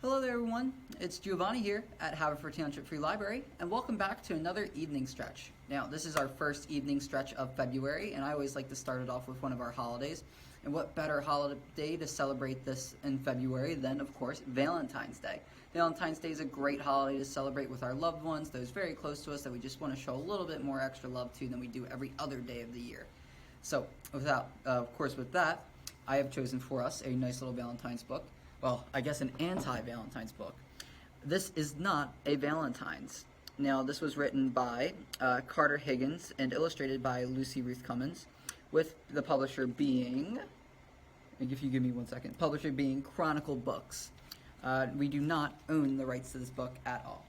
Hello there everyone, it's Giovanni here at Haverford Township Free Library, and welcome back to another evening stretch. Now, this is our first evening stretch of February, and I always like to start it off with one of our holidays. And what better holiday to celebrate this in February than, of course, Valentine's Day. Valentine's Day is a great holiday to celebrate with our loved ones, those very close to us that we just want to show a little bit more extra love to than we do every other day of the year. So, with that, I have chosen for us a nice little Valentine's book. Well, I guess an anti-Valentine's book. This is not a Valentine's. Now, this was written by Carter Higgins and illustrated by Lucy Ruth Cummins, with the publisher being, if you give me 1 second, publisher being Chronicle books. We do not own the rights to this book at all.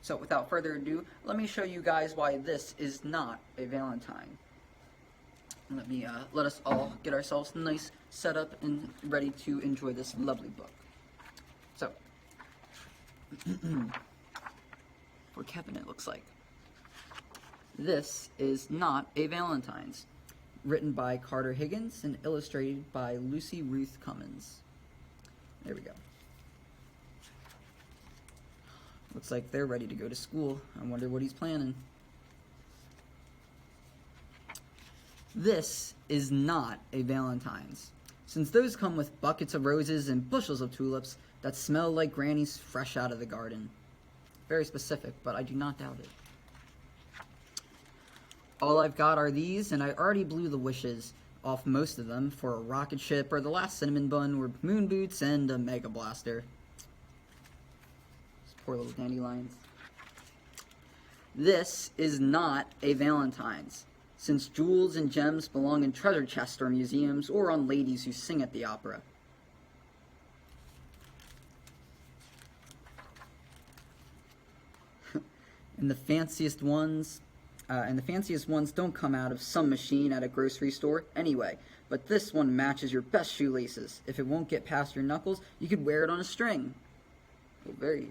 So, without further ado, let me show you guys why this is not a Valentine. Let us all get ourselves nice, set up, and ready to enjoy this lovely book. So, for Kevin it looks like. This is not a Valentine's. Written by Carter Higgins and illustrated by Lucy Ruth Cummins. There we go. Looks like they're ready to go to school. I wonder what he's planning. This is not a Valentine's, since those come with buckets of roses and bushels of tulips that smell like Granny's fresh out of the garden. Very specific, but I do not doubt it. All I've got are these, and I already blew the wishes off most of them for a rocket ship or the last cinnamon bun or moon boots and a mega blaster. These poor little dandelions. This is not a Valentine's, since jewels and gems belong in treasure chests or museums or on ladies who sing at the opera. And the fanciest ones don't come out of some machine at a grocery store anyway, but this one matches your best shoelaces. If it won't get past your knuckles, you could wear it on a string. Very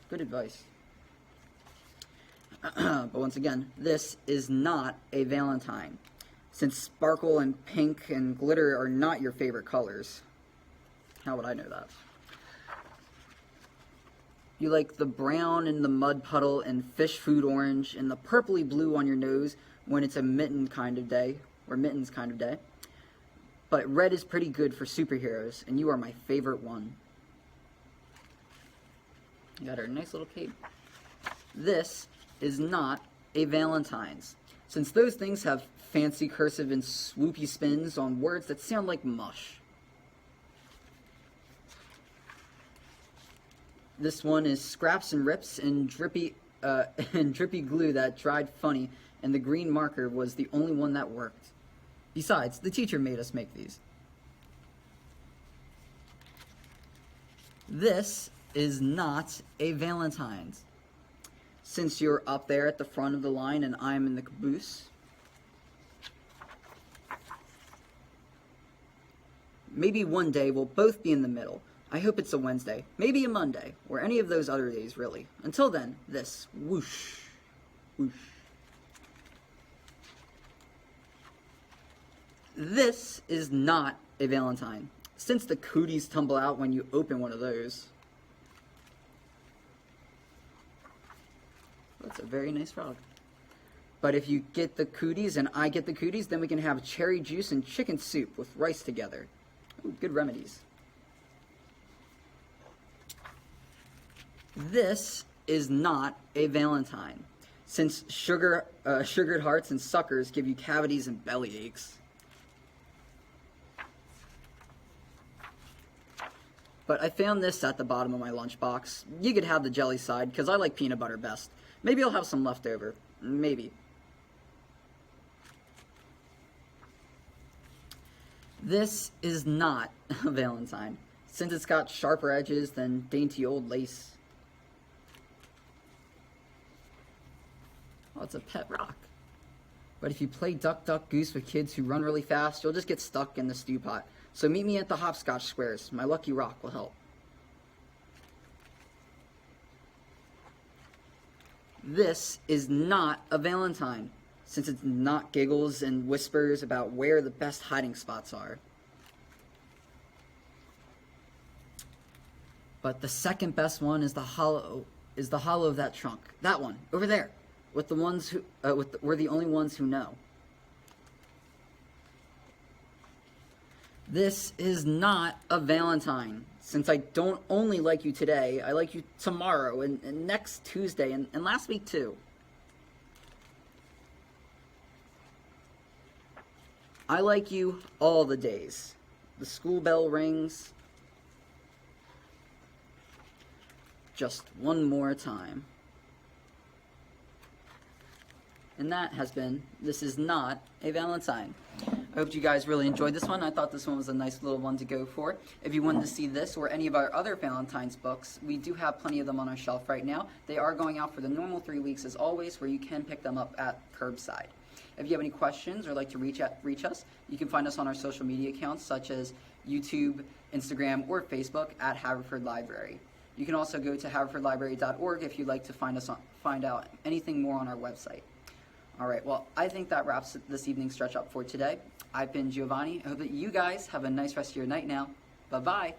good advice. But once again, this is not a Valentine, since sparkle and pink and glitter are not your favorite colors. How would I know that? You like the brown and the mud puddle and fish food orange and the purpley blue on your nose when it's a mittens kind of day. But red is pretty good for superheroes, and you are my favorite one. You got our nice little cape. This is not a Valentine's, since those things have fancy cursive and swoopy spins on words that sound like mush. This one is scraps and rips and drippy glue that dried funny, and the green marker was the only one that worked. Besides, the teacher made us make these. This is not a Valentine's, since you're up there at the front of the line and I'm in the caboose. Maybe one day we'll both be in the middle. I hope it's a Wednesday, maybe a Monday, or any of those other days, really. Until then, this, whoosh, whoosh. This is not a Valentine, since the cooties tumble out when you open one of those. That's a very nice frog. But if you get the cooties and I get the cooties, then we can have cherry juice and chicken soup with rice together. Ooh, good remedies. This is not a Valentine, since sugared hearts and suckers give you cavities and belly aches. But I found this at the bottom of my lunchbox. You could have the jelly side, because I like peanut butter best. Maybe I'll have some left over. Maybe. This is not a Valentine, since it's got sharper edges than dainty old lace. Oh, it's a pet rock. But if you play duck, duck, goose with kids who run really fast, you'll just get stuck in the stew pot. So meet me at the hopscotch squares. My lucky rock will help. This is not a Valentine, since it's not giggles and whispers about where the best hiding spots are. But the second best one is the hollow of that trunk. That one over there, with the ones who we're the only ones who know. This is not a Valentine. Since I don't only like you today, I like you tomorrow and next Tuesday and last week too. I like you all the days. The school bell rings. Just one more time. And that has been This Is Not a Valentine. I hope you guys really enjoyed this one. I thought this one was a nice little one to go for. If you wanted to see this or any of our other Valentine's books, we do have plenty of them on our shelf right now. They are going out for the normal 3 weeks as always, where you can pick them up at curbside. If you have any questions or like to reach us, you can find us on our social media accounts such as YouTube, Instagram, or Facebook at Haverford Library. You can also go to haverfordlibrary.org if you'd like to find out anything more on our website. All right, well, I think that wraps this evening's stretch up for today. I've been Giovanni. I hope that you guys have a nice rest of your night now. Bye-bye.